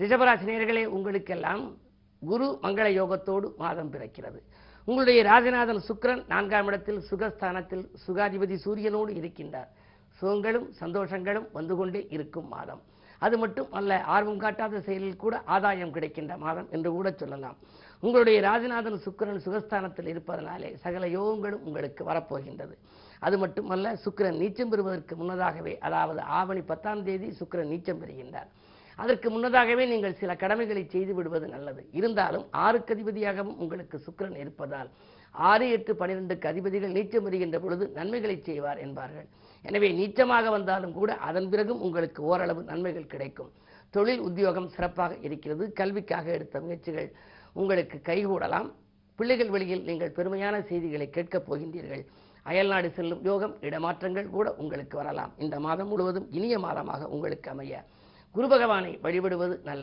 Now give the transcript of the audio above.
ரிஷபராசி நேயர்களே, உங்களுக்கெல்லாம் குரு மங்கள யோகத்தோடு மாதம் பிறக்கிறது. உங்களுடைய ராஜநாதன் சுக்கிரன் 4ஆம் இடத்தில் சுகஸ்தானத்தில் சுகாதிபதி சூரியனோடு இருக்கின்றார். சுகங்களும் சந்தோஷங்களும் வந்து கொண்டே இருக்கும் மாதம். அது மட்டும் அல்ல, ஆர்வம் காட்டாத செயலில் கூட ஆதாயம் கிடைக்கின்ற மாதம் என்று கூட சொல்லலாம். உங்களுடைய ராஜநாதன் சுக்கிரன் சுகஸ்தானத்தில் இருப்பதனாலே சகல யோகங்களும் உங்களுக்கு வரப்போகின்றது. அது மட்டுமல்ல, சுக்கிரன் நீச்சம் பெறுவதற்கு முன்னதாகவே, அதாவது ஆவணி 10ஆம் தேதி சுக்கிரன் நீச்சம் பெறுகின்றார். அதற்கு முன்னதாகவே நீங்கள் சில கடமைகளை செய்து விடுவது நல்லது. இருந்தாலும் 6க்கு அதிபதியாகவும் உங்களுக்கு சுக்கிரன் இருப்பதால் 6, 8, 12க்கு அதிபதிகள் நீச்சம் பெறுகின்ற பொழுது நன்மைகளை செய்வார் என்பார்கள். எனவே நீச்சமாக வந்தாலும் கூட அதன் பிறகும் உங்களுக்கு ஓரளவு நன்மைகள் கிடைக்கும். தொழில் உத்தியோகம் சிறப்பாக இருக்கிறது. கல்விக்காக எடுத்த முயற்சிகள் உங்களுக்கு கைகூடலாம். பிள்ளைகள் வழியில் நீங்கள் பெருமையான செய்திகளை கேட்கப் போகின்றீர்கள். அயல்நாடு செல்லும் யோகம், இடமாற்றங்கள் கூட உங்களுக்கு வரலாம். இந்த மாதம் முழுவதும் இனிய மாதமாக உங்களுக்கு அமைய குரு பகவானை வழிபடுவது நல்லது.